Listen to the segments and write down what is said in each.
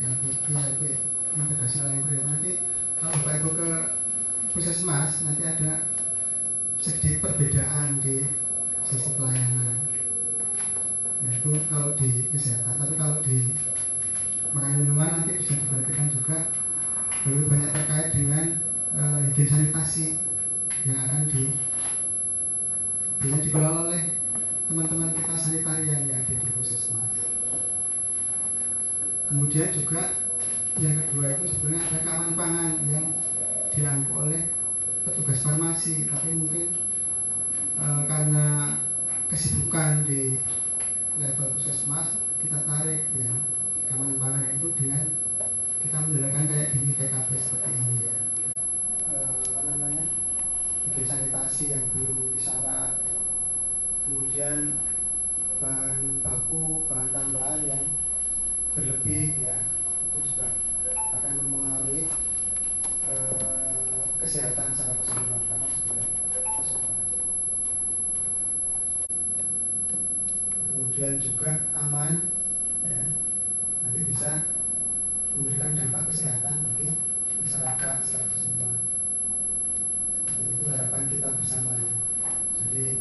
ILP integrasi layanan primer. Nanti kalau Bapak Ibu ke Puskesmas nanti ada sedikit perbedaan di sisi pelayanan. Ya, itu kalau di kesehatan, tapi kalau di makanan minuman nanti bisa diperhatikan juga lebih banyak terkait dengan higien sanitasi yang akan bisa dikelola oleh teman-teman kita sanitarian yang ada di Puskesmas. Kemudian juga yang kedua itu sebenarnya ada keamanan pangan yang diampu oleh petugas farmasi, tapi mungkin karena kesibukan di level Puskesmas kita tarik ya keamanan pangan itu dengan kita menjalankan kayak gini TKP seperti ini ya. Higien sanitasi yang belum disyarat, kemudian bahan baku, bahan tambahan yang berlebih ya, itu juga akan mempengaruhi kesehatan secara keseluruhan karena sudah kemudian juga aman ya, nanti bisa memberikan dampak kesehatan bagi masyarakat secara keseluruhan. Itu harapan kita bersama ya. Jadi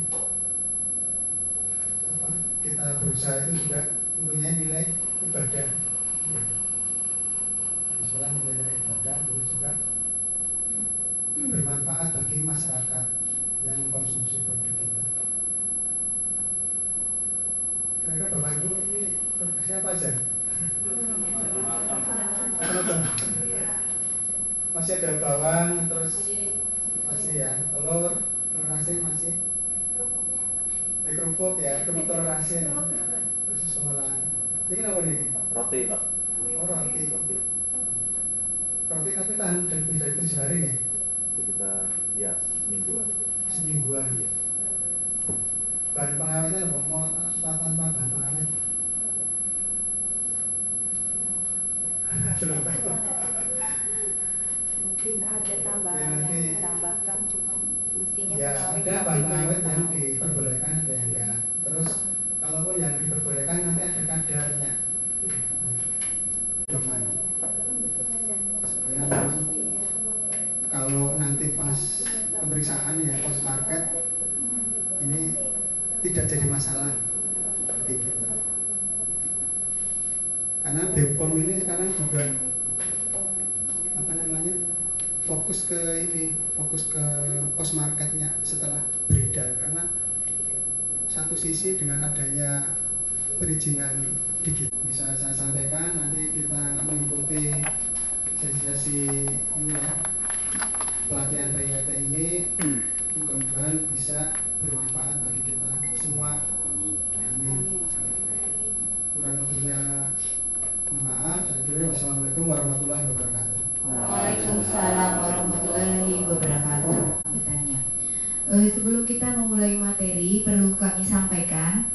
kita berusaha itu juga mempunyai nilai ibadah. Islam mempunyai nilai ibadah, terus juga bermanfaat bagi masyarakat yang mengkonsumsi produk kita. Kira-kira Bapak Ibu ini produksinya apa aja? Masih ada bawang, terus masih ya telur asin masih kerupuk ya, kerupuk telur asin, proses pengolahan. Ini apa nih? Roti Pak. Oh roti. Roti tapi tahan dan lebih dari 7 hari nih? Sekitar ya semingguan. Semingguan. Iya. Bahan pengawetnya apa? Mau tanpa bahan pengawet? Mungkin ada tambahan ya, yang ditambahkan, cuma mestinya ya ada bahan pengawet yang diperbolehkan, ada yang enggak. Terus kalaupun yang diperbolehkan nanti ada kadarnya. Supaya memang kalau nanti pas pemeriksaan ya pos market ini tidak jadi masalah bagi kita. Karena BPOM ini sekarang juga fokus ke pos marketnya setelah beredar, karena satu sisi dengan adanya perizinan digital bisa saya sampaikan nanti kita mengikuti sesi-sesi ini ya, pelatihan PIT ini mudah-mudahan bisa bermanfaat bagi kita semua. Amin. Kurang lebihnya maaf. Wassalamualaikum warahmatullahi wabarakatuh. Waalaikumsalam warahmatullahi wabarakatuh. Sebelum kita memulai materi, perlu kami sampaikan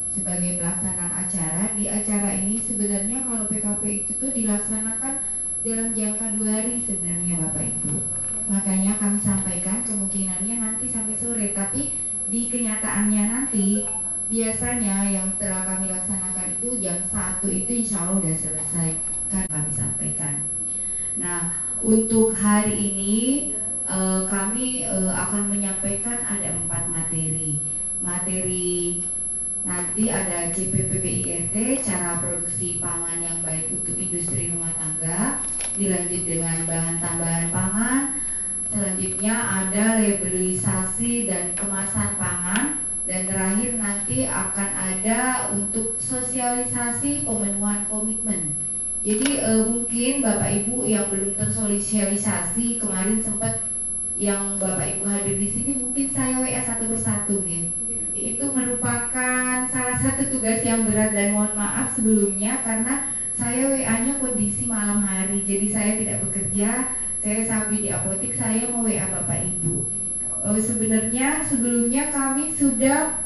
sebagai pelaksanaan acara. Di acara ini sebenarnya kalau PKP itu tuh dilaksanakan dalam jangka 2 hari sebenarnya Bapak Ibu. Makanya kami sampaikan kemungkinannya nanti sampai sore, tapi di kenyataannya nanti biasanya yang setelah kami laksanakan itu jam 1 itu insya Allah udah selesai, kan kami sampaikan. Nah, untuk hari ini kami akan menyampaikan ada 4 materi. Materi nanti ada CPPBIRT, cara produksi pangan yang baik untuk industri rumah tangga, dilanjut dengan bahan tambahan pangan, selanjutnya ada labelisasi dan kemasan pangan, dan terakhir nanti akan ada untuk sosialisasi pemenuhan komitmen. Jadi mungkin Bapak Ibu yang belum tersosialisasi kemarin sempat yang Bapak Ibu hadir di sini mungkin saya WA satu persatu nih. Itu merupakan salah satu tugas yang berat dan mohon maaf sebelumnya karena saya WA-nya kondisi malam hari, jadi saya tidak bekerja, saya sampai di apotek, saya mau WA Bapak Ibu. Sebenarnya sebelumnya kami sudah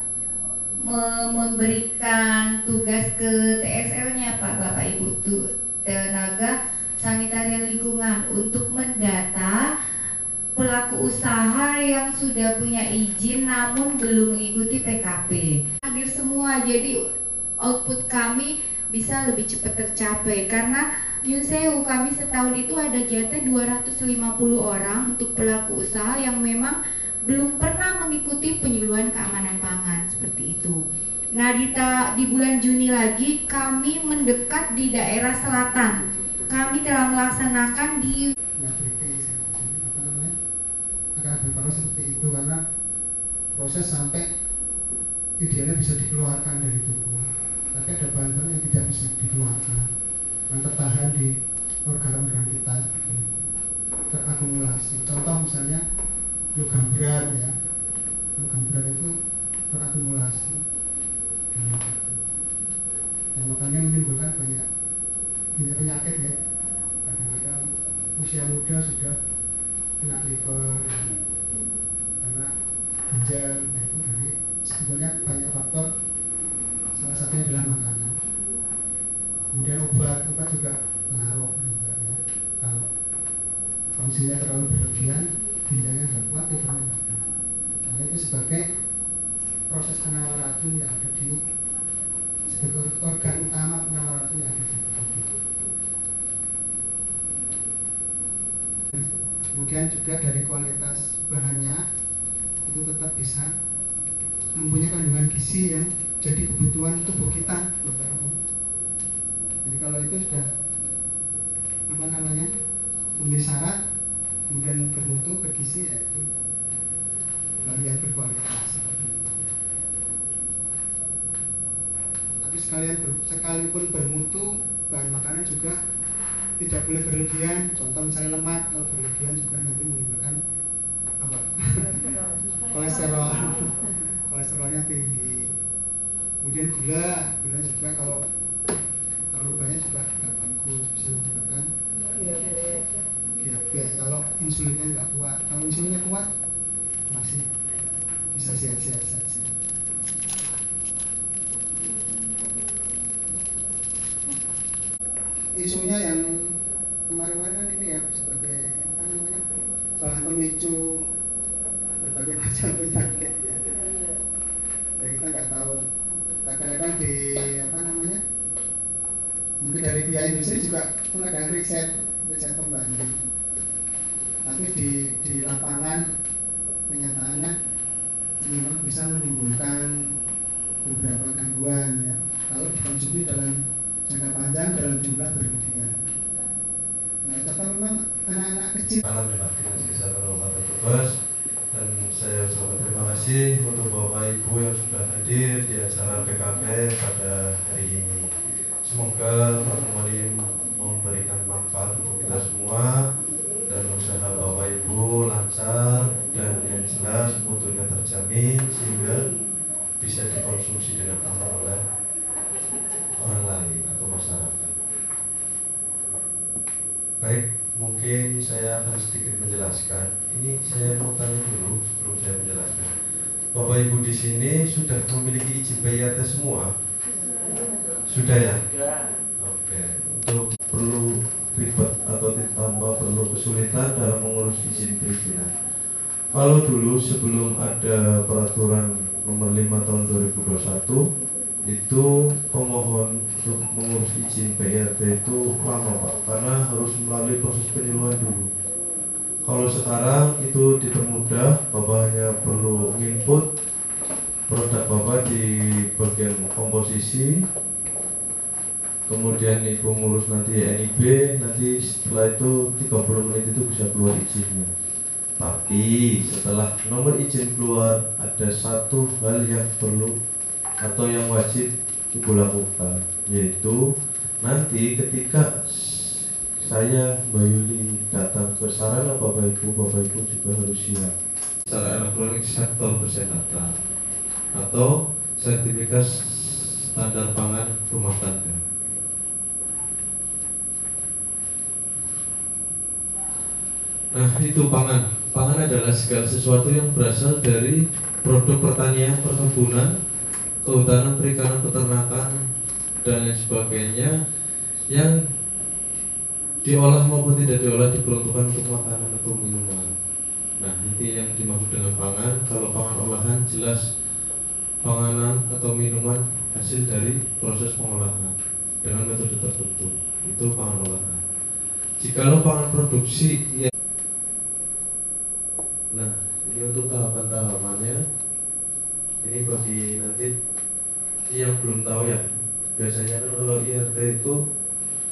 memberikan tugas ke TSL-nya Pak Bapak Ibu, tenaga sanitarian lingkungan, untuk mendata pelaku usaha yang sudah punya izin namun belum mengikuti PKP. Hadir semua, jadi output kami bisa lebih cepat tercapai. Karena Nyun Sewu, kami setahun itu ada jatah 250 orang untuk pelaku usaha yang memang belum pernah mengikuti penyuluhan keamanan pangan seperti itu. Nah, di bulan Juni lagi kami mendekat di daerah selatan. Kami telah melaksanakan di seperti itu, karena proses sampai idealnya bisa dikeluarkan dari tubuh, tapi ada bahan-bahan yang tidak bisa dikeluarkan, yang tertahan di organ-organ kita, terakumulasi. Contoh misalnya logam berat ya, logam berat itu terakumulasi, dan makanya menimbulkan banyak penyakit ya. Kadang-kadang usia muda sudah kena liver karena ginjal. Nah, itu dari sebetulnya banyak faktor, salah satunya adalah makanan. Kemudian obat juga pengaruh juga ya. Kalau konsumsinya terlalu berlebihan, ginjalnya nggak kuat, livernya nggak kuat. Karena itu sebagai proses penawar racun yang ada di sebagai organ utama penawar racun yang ada di tubuh. Kemudian juga dari kualitas bahannya itu tetap bisa mempunyai kandungan gizi yang jadi kebutuhan tubuh kita, Bapak Ibu. Jadi kalau itu sudah memenuhi syarat, kemudian bermutu, bergizi, ya itu yang berkualitas. Tapi sekalipun bermutu, bahan makanan juga tidak boleh berlebihan. Contoh misalnya lemak, kalau berlebihan juga nanti menimbulkan kolesterolnya tinggi. Kemudian gula juga kalau terlalu banyak juga nggak bagus, bisa menyebabkan diabetes. Kalau insulinnya nggak kuat, kalau insulinnya kuat masih bisa sehat-sehat saja. Isunya yang kemarin-kemarin ini ya, sebagai bahan pemicu berbagai macam penyakit ya. Ya kita nggak tahu, kadang-kadang di mungkin dari pihak industri juga mengadakan riset pembanding, tapi di lapangan kenyataannya memang bisa menimbulkan beberapa gangguan ya kalau dikonsumsi dalam jangka panjang dalam jumlah berlebihan. Nah, ternyata memang anak-anak kecil. Salam Dewan Dinas Kesehatan Kabupaten Brebes, dan saya ucapkan terima kasih untuk Bapak Ibu yang sudah hadir di acara PKP pada hari ini. Semoga pertemuan ini memberikan manfaat untuk kita semua dan usaha Bapak Ibu lancar dan yang jelas mutunya terjamin sehingga bisa dikonsumsi dengan aman oleh orang lain atau masyarakat. Baik, mungkin saya akan sedikit menjelaskan. Ini saya mau tanya dulu sebelum saya menjelaskan. Bapak Ibu di sini sudah memiliki izin PIAT semua? Sudah ya? Oke. Untuk perlu ribet atau tanpa perlu kesulitan dalam mengurus izin perizinan. Kalau dulu sebelum ada peraturan nomor 5 tahun 2021 itu pemohon untuk mengurus izin PIAT itu lama Pak, karena harus melalui proses penyuluhan dulu. Kalau sekarang itu dipermudah, Bapak hanya perlu input produk Bapak di bagian komposisi, kemudian Ibu ngurus nanti NIB, nanti setelah itu 30 menit itu bisa keluar izinnya. Tapi setelah nomor izin keluar, ada satu hal yang perlu atau yang wajib Ibu lakukan, yaitu nanti ketika saya Mbak Yuli datang ke sarana Bapak Ibu juga harus siap secara elektronik sektor kesehatan atau sertifikat standar pangan rumah tangga. Nah, itu pangan. Pangan adalah segala sesuatu yang berasal dari produk pertanian, perkebunan, kehutanan, perikanan, peternakan, dan lain sebagainya yang diolah maupun tidak diolah diperuntukkan untuk makanan atau minuman. Nah, itu yang dimaksud dengan pangan. Kalau pangan olahan jelas panganan atau minuman hasil dari proses pengolahan. dengan metode tertentu. Itu pangan olahan. Jikalau pangan produksi, ya. Nah, ini untuk tahapan-tahapannya. Ini bagi nanti yang belum tahu ya. Biasanya kan kalau IRT itu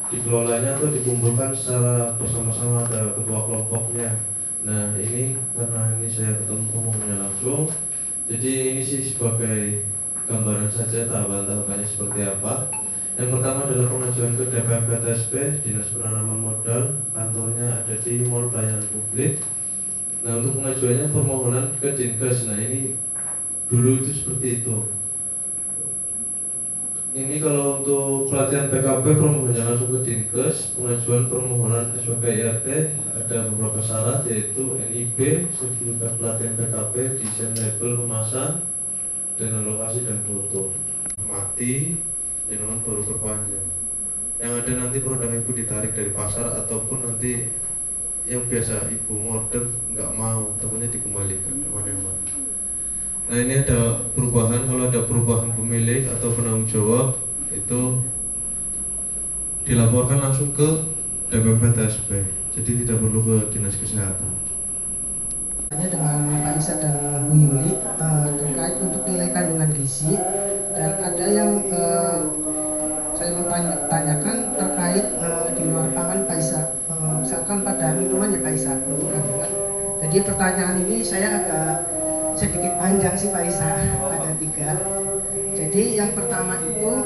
dikelolanya atau dikumpulkan secara bersama-sama, ada ketua kelompoknya. Nah ini karena ini saya ketemu umumnya langsung, jadi ini sih sebagai gambaran saja tahapan-tahapannya seperti apa. Yang pertama adalah pengajuan ke DPMP TSP, Dinas Penanaman Modal, kantornya ada di Mall Pelayanan Publik. Nah untuk pengajuannya permohonan ke Dinkes. Nah ini dulu itu seperti itu. Ini kalau untuk pelatihan PKP permohonannya langsung ke Dinkes. Pengajuan permohonan SPP IRT ada beberapa syarat, yaitu NIB, sertifikat pelatihan PKP, desain label kemasan, dan lokasi dan foto. Mati, jangan baru perpanjang. Yang ada nanti produk ibu ditarik dari pasar ataupun nanti yang biasa ibu order nggak mau, takutnya dikembalikan kemana-mana. Nah ini ada perubahan, kalau ada perubahan pemilik atau penanggung jawab itu dilaporkan langsung ke DPP TSP, jadi tidak perlu ke Dinas Kesehatan. Dengan Pak Isa dan Bu Yuli terkait untuk nilai kandungan gizi, dan ada yang saya mau tanyakan terkait di luar pangan Pak Isa, misalkan pada minuman ya Pak Isa untuk kandungan. Jadi pertanyaan ini saya agak sedikit panjang sih Pak Isa, ada 3. Jadi yang pertama itu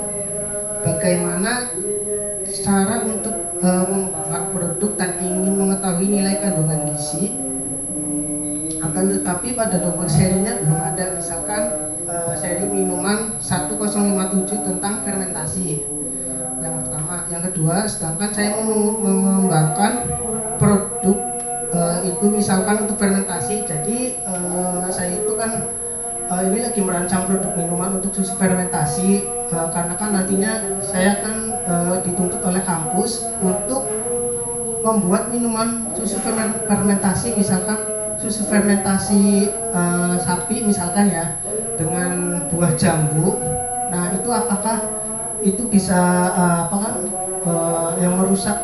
bagaimana cara untuk membuat produk dan ingin mengetahui nilai kandungan gizi, akan tetapi pada nomor serinya belum ada, misalkan seri minuman 1057 tentang fermentasi. Yang pertama, yang kedua, sedangkan saya mau mengembangkan produk itu misalkan untuk fermentasi, jadi saya itu kan ini lagi merancang produk minuman untuk susu fermentasi, karena kan nantinya saya kan dituntut oleh kampus untuk membuat minuman susu fermentasi, misalkan susu fermentasi sapi misalkan ya, dengan buah jambu. Nah itu apakah itu bisa yang merusak,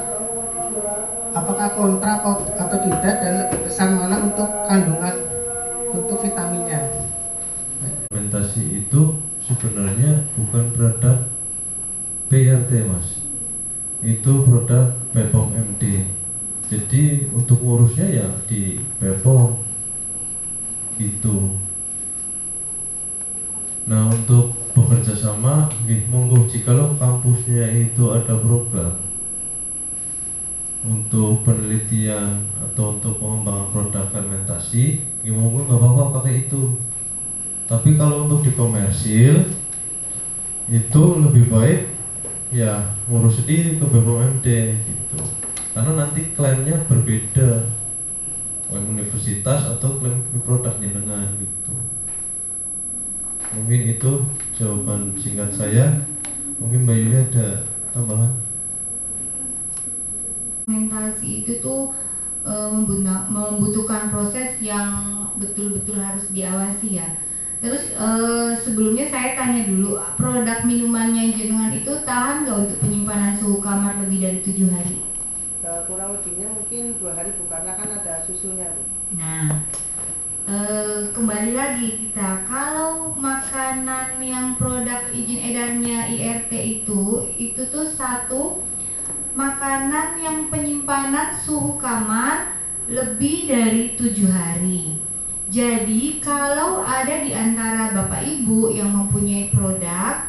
apakah kontra atau tidak, dan lebih besar mana untuk kandungan untuk vitaminnya? Fermentasi itu sebenarnya bukan produk PRT Mas, itu produk BPOM MD. Jadi untuk ngurusnya ya di BPOM itu. Nah untuk bekerja sama, monggo jikalau kampusnya itu ada program untuk penelitian atau untuk pengembangan produk fermentasi, monggo nggak apa-apa pakai itu. Tapi kalau untuk di komersil itu lebih baik ya ngurus sendiri ke BPOM MD gitu. Karena nanti klaimnya berbeda, klaim universitas atau klaim produk jenengan gitu. Mungkin itu jawaban singkat saya. Mungkin Mbak Yuli ada tambahan? Fermentasi itu tuh membutuhkan proses yang betul-betul harus diawasi ya. Terus sebelumnya saya tanya dulu, produk minumannya jenengan itu tahan nggak untuk penyimpanan suhu kamar lebih dari 7 hari? Kurang lebihnya mungkin 2 hari Bu, karena kan ada susunya Bu. Nah, kembali lagi kita, kalau makanan yang produk izin edarnya IRT itu tuh satu makanan yang penyimpanan suhu kamar lebih dari 7 hari. Jadi kalau ada di antara Bapak Ibu yang mempunyai produk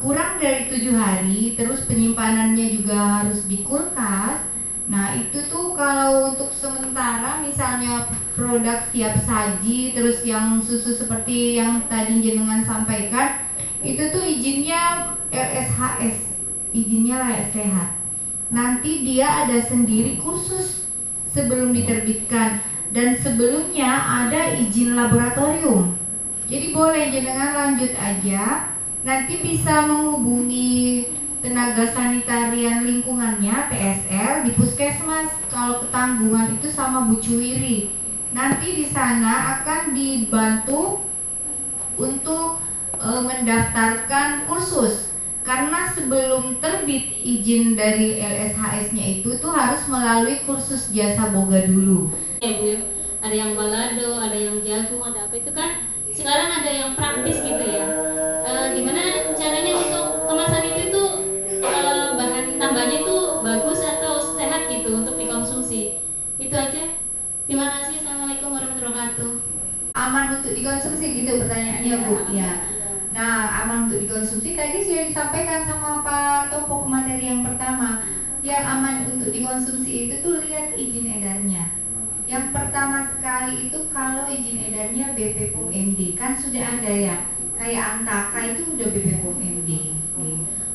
kurang dari 7 hari, terus penyimpanannya juga harus di kulkas. Nah itu tuh kalau untuk sementara, misalnya produk siap saji, terus yang susu seperti yang tadi jenengan sampaikan, itu tuh izinnya LSHS, izinnya layak sehat. Nanti dia ada sendiri kursus sebelum diterbitkan, dan sebelumnya ada izin laboratorium. Jadi boleh jenengan lanjut aja, nanti bisa menghubungi tenaga sanitarian lingkungannya TSL di puskesmas. Kalau Ketanggungan itu sama Bu Cuwiri. Nanti di sana akan dibantu untuk mendaftarkan kursus. Karena sebelum terbit izin dari LSHS-nya itu tuh harus melalui kursus jasa boga dulu. Ya Bu, ada yang balado, ada yang jagung, ada apa itu kan sekarang ada yang praktis gitu ya. Gimana caranya untuk kemasan itu tuh bahan tambahnya itu bagus atau sehat gitu untuk dikonsumsi. Itu aja. Terima kasih. Assalamualaikum warahmatullahi wabarakatuh. Aman untuk dikonsumsi gitu pertanyaannya Bu. Ya. Nah, aman untuk dikonsumsi tadi sudah disampaikan sama Pak Topo materi yang pertama. Yang aman untuk dikonsumsi itu tuh lihat izin edarnya. Yang pertama sekali itu kalau izin edarnya BP POM MD kan sudah ada ya. Kayak Antaka itu udah BP POM MD.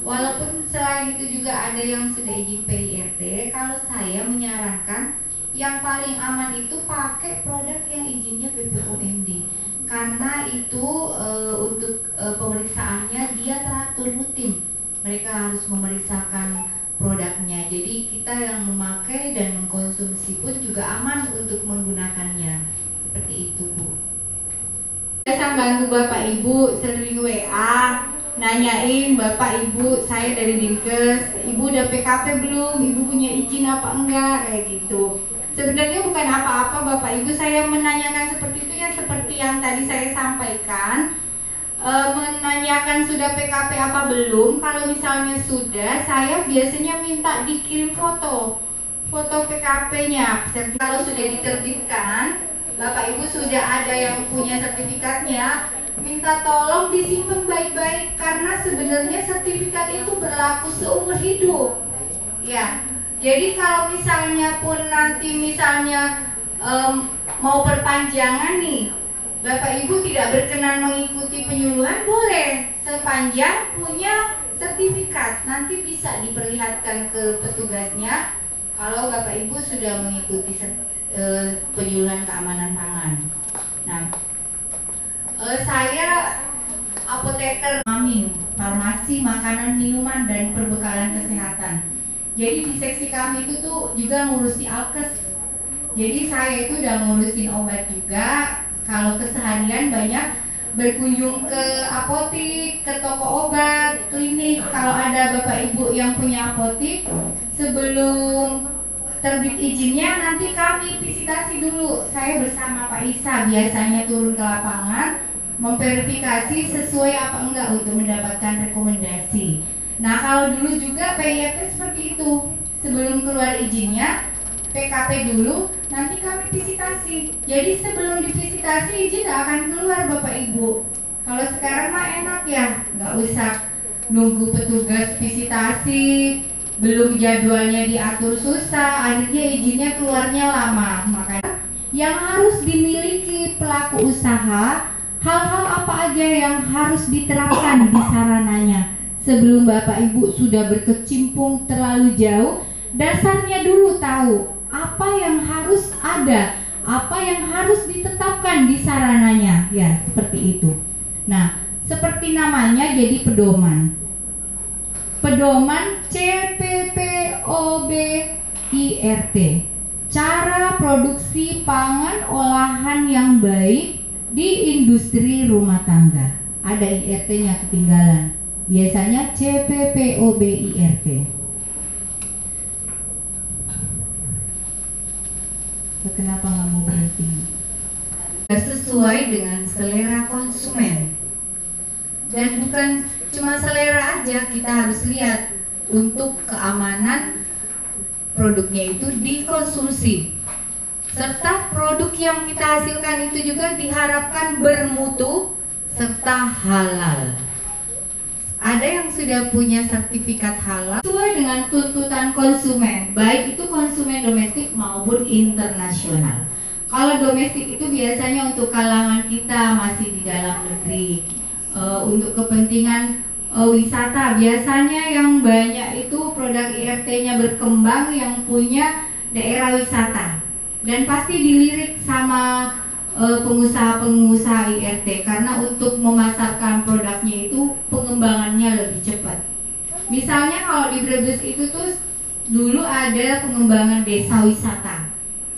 Walaupun selain itu juga ada yang sudah izin PIRT, kalau saya menyarankan yang paling aman itu pakai produk yang izinnya BP POM MD. Karena itu untuk pemeriksaannya dia teratur rutin. Mereka harus memeriksakan produknya. Jadi kita yang memakai dan mengkonsumsi pun juga aman untuk menggunakannya. Seperti itu Bu. Saya bantu Bapak Ibu sering WA nanyain Bapak Ibu, saya dari Dinkes, Ibu udah PKP belum? Ibu punya izin apa enggak? Kayak gitu. Sebenarnya bukan apa-apa Bapak Ibu, saya menanyakan seperti itu ya seperti yang tadi saya sampaikan, menanyakan sudah PKP apa belum. Kalau misalnya sudah, saya biasanya minta dikirim foto PKP-nya. Kalau sudah diterbitkan, Bapak Ibu sudah ada yang punya sertifikatnya, minta tolong disimpan baik-baik karena sebenarnya sertifikat itu berlaku seumur hidup. Ya. Jadi kalau misalnya pun nanti misalnya mau perpanjangan nih, Bapak Ibu tidak berkenan mengikuti penyuluhan, boleh sepanjang punya sertifikat. Nanti bisa diperlihatkan ke petugasnya kalau Bapak Ibu sudah mengikuti penyuluhan keamanan pangan. Nah, saya apoteker Amin, farmasi, makanan, minuman, dan perbekalan kesehatan. Jadi di seksi kami itu tuh juga ngurusi alkes. Jadi saya itu udah ngurusin obat juga. Kalau keseharian banyak berkunjung ke apotik, ke toko obat, klinik. Kalau ada Bapak Ibu yang punya apotik, sebelum terbit izinnya nanti kami visitasi dulu. Saya bersama Pak Isa biasanya turun ke lapangan memverifikasi sesuai apa enggak untuk mendapatkan rekomendasi. Nah kalau dulu juga PIRT seperti itu, sebelum keluar izinnya PKP dulu, nanti kami visitasi. Jadi sebelum divisitasi izin tidak akan keluar Bapak Ibu. Kalau sekarang mah enak ya, nggak usah nunggu petugas visitasi, belum jadwalnya diatur susah, akhirnya izinnya keluarnya lama. Makanya yang harus dimiliki pelaku usaha, hal-hal apa aja yang harus diterapkan di sarananya. Sebelum Bapak Ibu sudah berkecimpung terlalu jauh, dasarnya dulu tahu apa yang harus ada, apa yang harus ditetapkan di sarananya, ya seperti itu. Nah, seperti namanya jadi pedoman. Pedoman CPPOBIRT, cara produksi pangan olahan yang baik di industri rumah tangga. Ada IRT-nya ketinggalan. Biasanya CPPOBIRT. Kenapa nggak mau berhenti? Sesuai dengan selera konsumen. Dan bukan cuma selera aja, kita harus lihat untuk keamanan produknya itu dikonsumsi. Serta produk yang kita hasilkan itu juga diharapkan bermutu serta halal. Ada yang sudah punya sertifikat halal sesuai dengan tuntutan konsumen, baik itu konsumen domestik maupun internasional. Kalau domestik itu biasanya untuk kalangan kita masih di dalam negeri, untuk kepentingan wisata biasanya yang banyak itu produk IRT-nya berkembang yang punya daerah wisata, dan pasti dilirik sama pengusaha-pengusaha IRT karena untuk memasarkan produknya itu pengembangannya lebih cepat. Misalnya kalau di Brebes itu tuh dulu ada pengembangan desa wisata.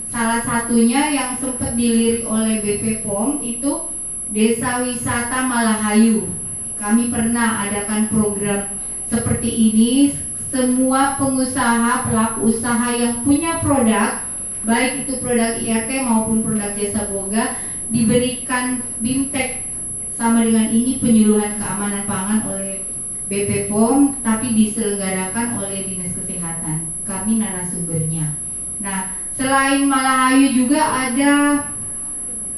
Salah satunya yang sempat dilirik oleh BP POM itu Desa Wisata Malahayu. Kami pernah adakan program seperti ini, semua pengusaha, pelaku usaha yang punya produk, baik itu produk IRT maupun produk jasa boga, diberikan BIMTEK sama dengan ini, penyuluhan keamanan pangan oleh BP POM, tapi diselenggarakan oleh Dinas Kesehatan. Kami narasumbernya. Nah, selain Malahayu juga ada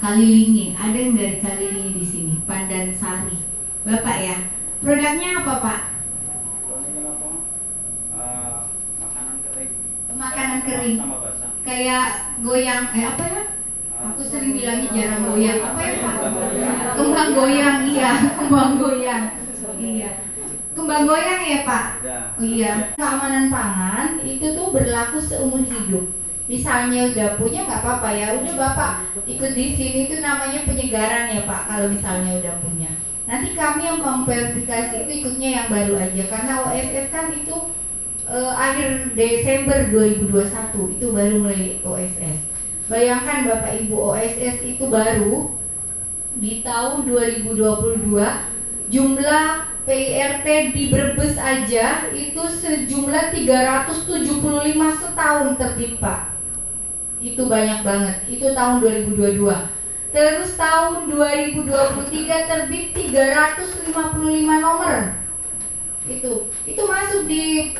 Kalilingi, ada yang dari Kalilingi di sini, Pandan Sari. Bapak ya, produknya apa Pak? Makanan kering. Makanan kering. Sama basah. Kayak goyang, apa ya? Aku sering bilangnya jarang goyang. Apa ya Pak? Kembang goyang, iya. Kembang goyang, iya. Kembang goyang ya Pak? Ya. Oh iya. Keamanan pangan itu tuh berlaku seumur hidup. Misalnya udah punya nggak apa-apa ya, udah Bapak ikut di sini itu namanya penyegaran ya Pak. Kalau misalnya udah punya, nanti kami yang memverifikasi itu ikutnya yang baru aja, karena OSS kan itu akhir Desember 2021 itu baru mulai OSS. Bayangkan Bapak Ibu, OSS itu baru di tahun 2022. Jumlah PIRT di Brebes aja itu sejumlah 375 setahun terbit Pak. Itu banyak banget, itu tahun 2022. Terus tahun 2023 terbit 355 nomor. Itu masuk di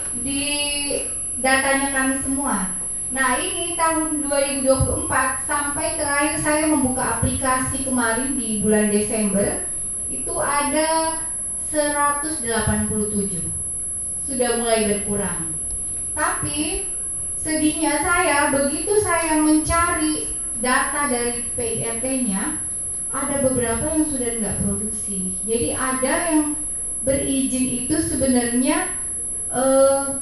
datanya kami semua. Nah, ini tahun 2024 sampai terakhir saya membuka aplikasi kemarin di bulan Desember, itu ada 187. Sudah mulai berkurang. Tapi sedihnya saya, begitu saya mencari data dari PIRT-nya, ada beberapa yang sudah nggak produksi. Jadi ada yang berizin itu sebenarnya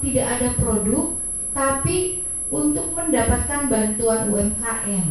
tidak ada produk, tapi untuk mendapatkan bantuan UMKM.